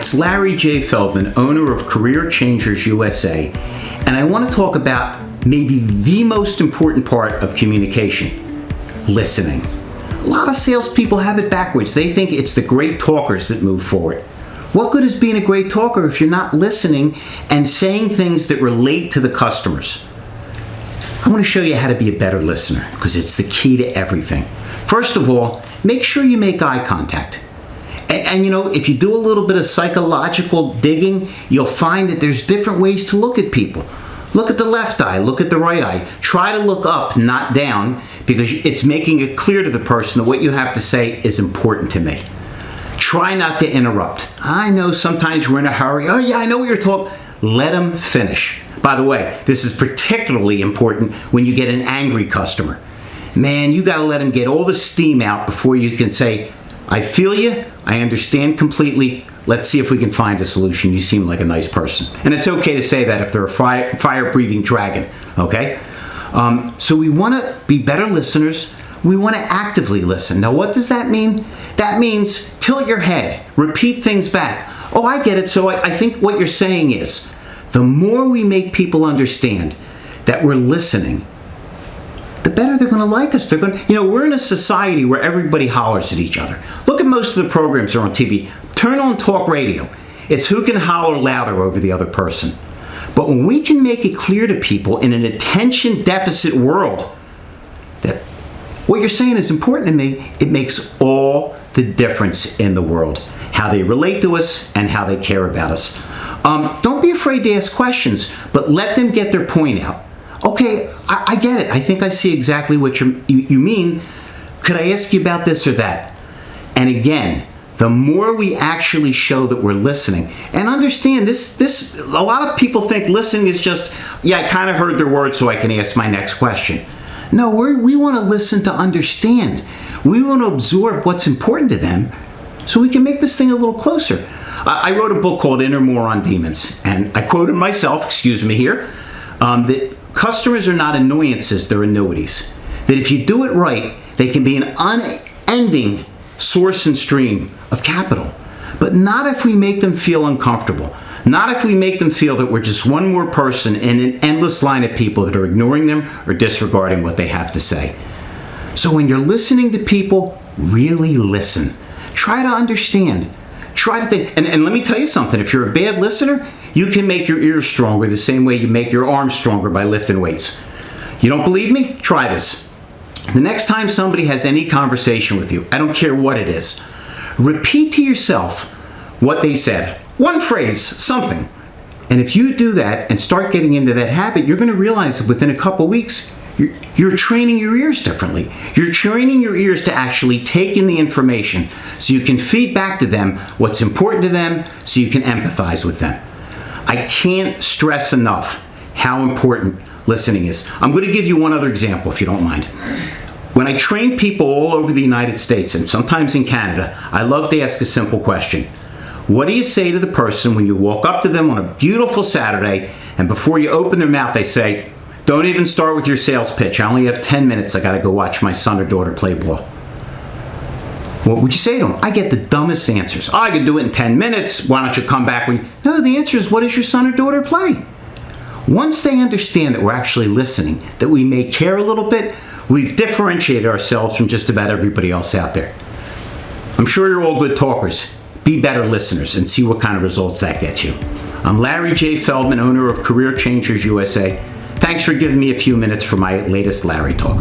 it's Larry J. Feldman, owner of Career Changers USA, and I want to talk about maybe the most important part of communication, listening. A lot of salespeople have it backwards. They think it's the great talkers that move forward. What good is being a great talker if you're not listening and saying things that relate to the customers? I want to show you how to be a better listener because it's the key to everything. First of all, make sure you make eye contact. And you know, if you do a little bit of psychological digging, you'll find that there's different ways to look at people. Look at the left eye, look at the right eye. Try to look up, not down, because it's making it clear to the person that what you have to say is important to me. Try not to interrupt. I know sometimes we're in a hurry. Oh yeah, I know what you're talking. Let them finish. By the way, this is particularly important when you get an angry customer. Man, you gotta let them get all the steam out before you can say, I feel you, I understand completely, let's see if we can find a solution. You seem like a nice person. And it's okay to say that if they're a fire-breathing dragon, okay? So we wanna be better listeners. We wanna actively listen. Now what does that mean? That means tilt your head, repeat things back. Oh, I get it, so I think what you're saying is, the more we make people understand that we're listening, the better they're going to like us. We're in a society where everybody hollers at each other. Look at most of the programs that are on TV. Turn on talk radio. It's who can holler louder over the other person. But when we can make it clear to people in an attention deficit world that what you're saying is important to me, it makes all the difference in the world. How they relate to us and how they care about us. Don't be afraid to ask questions, but let them get their point out. Okay, I get it. I think I see exactly what you mean. Could I ask you about this or that? And again, the more we actually show that we're listening, and understand this, a lot of people think listening is just, yeah, I kind of heard their words so I can ask my next question. No, we want to listen to understand. We want to absorb what's important to them so we can make this thing a little closer. I wrote a book called Inner Moron Demons, and I quoted myself, excuse me here, that customers are not annoyances, they're annuities. That if you do it right, they can be an unending source and stream of capital. But not if we make them feel uncomfortable. Not if we make them feel that we're just one more person in an endless line of people that are ignoring them or disregarding what they have to say. So when you're listening to people, really listen. Try to understand. Try to think. And let me tell you something. If you're a bad listener, you can make your ears stronger the same way you make your arms stronger by lifting weights. You don't believe me? Try this. The next time somebody has any conversation with you, I don't care what it is, repeat to yourself what they said. One phrase, something. And if you do that and start getting into that habit, you're going to realize that within a couple weeks, you're training your ears differently. You're training your ears to actually take in the information so you can feed back to them what's important to them so you can empathize with them. I can't stress enough how important listening is. I'm going to give you one other example if you don't mind. When I train people all over the United States and sometimes in Canada, I love to ask a simple question. What do you say to the person when you walk up to them on a beautiful Saturday and before you open their mouth they say, don't even start with your sales pitch. I only have 10 minutes. I got to go watch my son or daughter play ball. What would you say to them? I get the dumbest answers. Oh, I can do it in 10 minutes. Why don't you come back when... No, the answer is, what does your son or daughter play? Once they understand that we're actually listening, that we may care a little bit, we've differentiated ourselves from just about everybody else out there. I'm sure you're all good talkers. Be better listeners and see what kind of results that gets you. I'm Larry J. Feldman, owner of Career Changers USA. Thanks for giving me a few minutes for my latest Larry Talk.